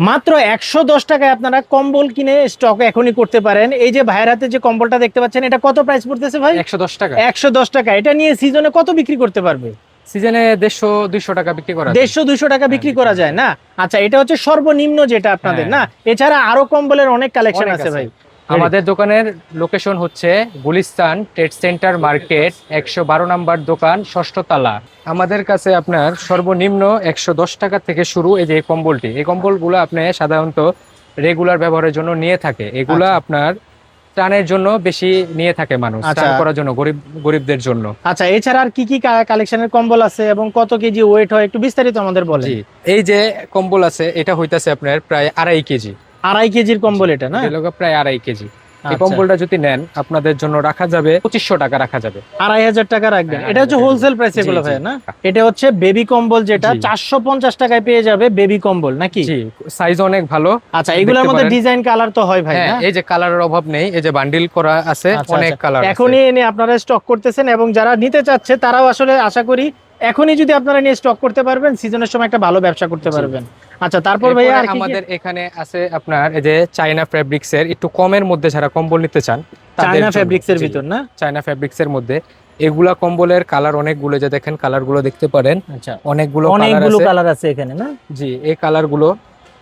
মাত্র 110 টাকায় আপনারা কম্বল কিনে স্টক এখনই করতে পারেন। এই যে ভাইয়ের হাতে যে কম্বলটা দেখতে পাচ্ছেন, এটা কত প্রাইস পড়তেছে ভাই? 110 টাকা। 110 টাকা। এটা নিয়ে সিজনে কত বিক্রি করতে পারবে? সিজনে 150-200 টাকা বিক্রি করা যায়। 150-200 টাকা বিক্রি করা যায় না? আচ্ছা, এটা হচ্ছে সর্বনিম্ন যেটা আপনাদের না, এছাড়া আরো কম্বলের অনেক কালেকশন অনেক আছে ভাই। আমাদের দোকানের লোকেশন হচ্ছে Gulistan trade centre market, 112 number দোকান, 6ষ্ঠ তলা। আমাদের কাছে আপনার সর্বনিম্ন 110 টাকা থেকে শুরু। এই যে এই কম্বলটি, এই কম্বলগুলো আপনি সাধারণত রেগুলার ব্যবহারের জন্য নিয়ে থাকে। এগুলা আপনার ত্রাণের জন্য বেশি নিয়ে থাকে মানুষ, ত্রাণ করার জন্য, গরিবদের জন্য। আচ্ছা, এছাড়া আর কি কি কালেকশনের কম্বল আছে এবং কত কেজি ওয়েট হয় একটু বিস্তারিত আমাদের বলেন। জি, এই যে কম্বল আছে, এটা হইতাছে আপনার প্রায় 2.5 কেজি। 2.5 কেজির কম্বল এটা না? প্রায় 2.5 কেজি। এই কম্বলটা যদি নেন আপনাদের জন্য রাখা যাবে 2500 টাকা রাখা যাবে। 2,500 টাকা রাখবেন। এটা হচ্ছে হোলসেল প্রাইস এগুলো ভাই না? এটা হচ্ছে বেবি কম্বল, যেটা 450 টাকায় পেয়ে যাবে বেবি কম্বল নাকি? জি, সাইজ অনেক ভালো। আচ্ছা, এগুলোর মধ্যে ডিজাইন কালার তো হয় ভাই না? এই যে কালারের অভাব নেই, এই যে বান্ডিল করা আছে, অনেক কালার আছে। এখনই এনে আপনারা স্টক করতেছেন এবং যারা নিতে চাচ্ছে তারাও আসলে আশা করি এখনই যদি আপনারা নিয়ে স্টক করতে পারবেন, সিজনের সময় একটা ভালো ব্যবসা করতে পারবেন। আচ্ছা, তারপর ভাইয়া আর আমাদের এখানে আছে আপনার এই যে চায়না ফেব্রিক্স এর একটু কমের মধ্যে যারা কম্বল নিতে চান, চায়না ফেব্রিক্স এর ভিতর না? চায়না ফেব্রিক্স এর মধ্যে এগুলা কম্বলের কালার অনেকগুলো, যে দেখেন কালার গুলো দেখতে পারেন। আচ্ছা, অনেকগুলো কালার আছে এখানে না? জি, এই কালার গুলো,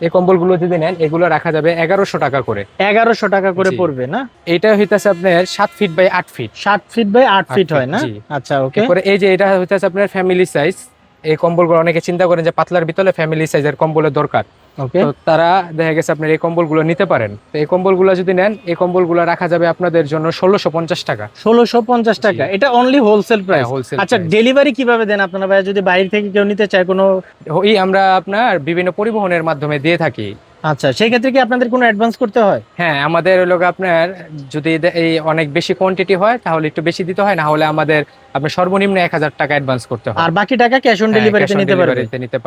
এই কম্বলগুলো যদি নেন এগুলো রাখা যাবে 1100 টাকা করে। 1100 টাকা করে পড়বে না? এটা হইতাছে আপনার 7 feet by 8 feet. 7 feet by 8 feet হয় না? আচ্ছা, ওকে। পরে এই যে এটা হইতাছে আপনার ফ্যামিলি সাইজ। এই কম্বলগুলো অনেকে চিন্তা করেন যে পাতলার ভিতরে ফ্যামিলি সাইজের কম্বলের দরকার, তো তারা দেখা গেছে আপনার এই কম্বলগুলো নিতে পারেন। তো এই কম্বলগুলো যদি নেন, এই কম্বলগুলো রাখা যাবে আপনাদের জন্য 1650 টাকা। 1650 টাকা। এটা অনলি হোলসেল প্রাইস। আচ্ছা, ডেলিভারি কিভাবে দেন আপনারা ভাই? যদি বাইরে থেকে কেউ নিতে চায়, কোনো আমরা আপনার বিভিন্ন পরিবহনের মাধ্যমে দিয়ে থাকি। আচ্ছা, সেই ক্ষেত্রে কি আপনাদের কোনো অ্যাডভান্স করতে হয়? হ্যাঁ, আমাদের লোক আপনার যদি এই অনেক বেশি কোয়ান্টিটি হয় তাহলে একটু বেশি দিতে হয়, না হলে আমাদের আপনার সর্বনিম্ন 1000 টাকা অ্যাডভান্স করতে হয়, আর বাকি টাকা ক্যাশ অন ডেলিভারিতে নিতে পারবেন।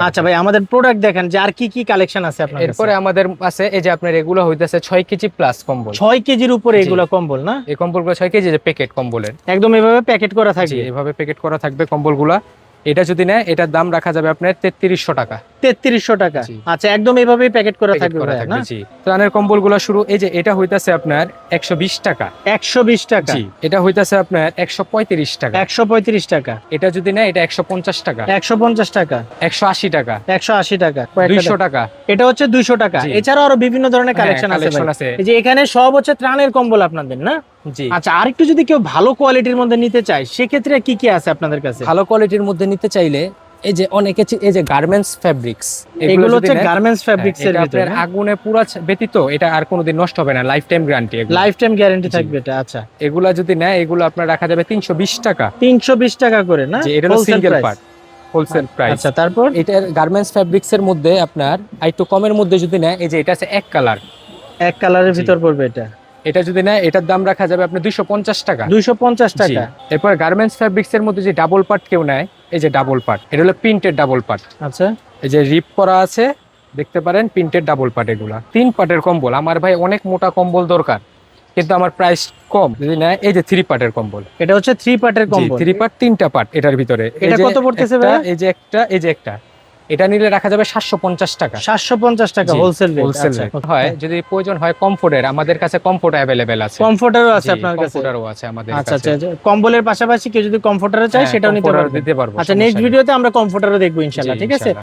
আচ্ছা ভাই, আমাদের প্রোডাক্ট দেখেন যে আর কি কি কালেকশন আছে আপনাদের। এরপরে আমাদের আছে এই যে আপনার এগুলো হইতাছে 6 কেজি প্লাস কম্বল। 6 কেজির উপরে এগুলো কম্বল না? এই কম্বলগুলো 6 কেজি, যে প্যাকেট কম্বলের একদম এভাবে প্যাকেট করা থাকবে। এভাবে প্যাকেট করা থাকবে কম্বলগুলা। এটা যদি নেয় এটার দাম রাখা যাবে আপনার 3300 টাকা। 3300 টাকা। আচ্ছা, একদম এভাবেই প্যাকেট করা থাকবে না? জি, ত্রাণের কম্বলগুলো শুরু। এই যে এটা হইতাছে আপনার 120 টাকা। 120 টাকা। জি, এটা হইতাছে আপনার 135 টাকা। 135 টাকা। এটা যদি নেয় এটা 150 টাকা। 150 টাকা। 180 টাকা। 180 টাকা। 200 টাকা। এটা হচ্ছে 200 টাকা। এছাড়াও আরো বিভিন্ন ধরনের কালেকশন আছে। এই যে এখানে সব হচ্ছে ত্রাণের কম্বল আপনাদের না? জি। আচ্ছা, আরেকটু যদি কেউ ভালো কোয়ালিটির মধ্যে নিতে চায়, সেক্ষেত্রে কি কি আছে আপনাদের কাছে? ভালো কোয়ালিটির মধ্যে নিতে চাইলে এই যে অনেকে এই যে গার্মেন্টস ফেব্রিক্স, এগুলো হচ্ছে গার্মেন্টস ফেব্রিক্স এর ভিতরে আগুনে পুরা ব্যতীত এটা আর কোনোদিন নষ্ট হবে না, life time guarantee. Life time guarantee থাকবে এটা। আচ্ছা, এগুলা যদি নেয় এগুলো আপনার রাখা যাবে 320 টাকা। 320 টাকা করে না? এটা সিঙ্গেল পার্ট, হোলসেল প্রাইস। আচ্ছা, তারপর এটার গার্মেন্টস ফেব্রিক্স এর মধ্যে আপনার একটু কমের মধ্যে যদি নেয়, এই যে এটা আছে এক কালার, এক কালারের ভিতর পড়বে এটা। এটা যদি নেয় এটার দাম রাখা যাবে আপনার 250 টাকা। 250 টাকা। এরপর গার্মেন্টস ফেব্রিক্স এর মধ্যে যে ডাবল পার্ট কেউ নেয়, এই যে ডাবল পার্ট, এটা হলো প্রিন্টেড ডাবল পার্ট। আচ্ছা, এই যে রিপ করা আছে দেখতে পারেন, প্রিন্টেড ডাবল পার্ট। এগুলা 3 পার্টের কম্বল। আমার ভাই অনেক মোটা কম্বল দরকার, কিন্তু আমার প্রাইস কম, যদি নেয় এই যে 3 পার্টের কম্বল। এটা হচ্ছে 3 পার্টের কম্বল। 3 পার্ট, 3টা পার্ট এটার ভিতরে। এটা কত পড়তেছে ভাই? এই যে একটা, এই যে একটা, এটা নিলে রাখা যাবে 750 টাকা। 750 টাকা হোলসেল রেট। আচ্ছা, হয় যদি প্রয়োজন হয় কমফোর্টের, আমাদের কাছে কমফোর্ট अवेलेबल আছে। কমফোর্টারও আছে আপনার কাছে? কমফোর্টারও আছে আমাদের কাছে। আচ্ছা আচ্ছা, কম্বলের পাশাপাশি কেউ যদি কমফোর্টারও চায় সেটাও নিতে পারবে। দিতে পারবো। আচ্ছা, নেক্সট ভিডিওতে আমরা কমফোর্টারও দেখবো ইনশাআল্লাহ। ঠিক আছে।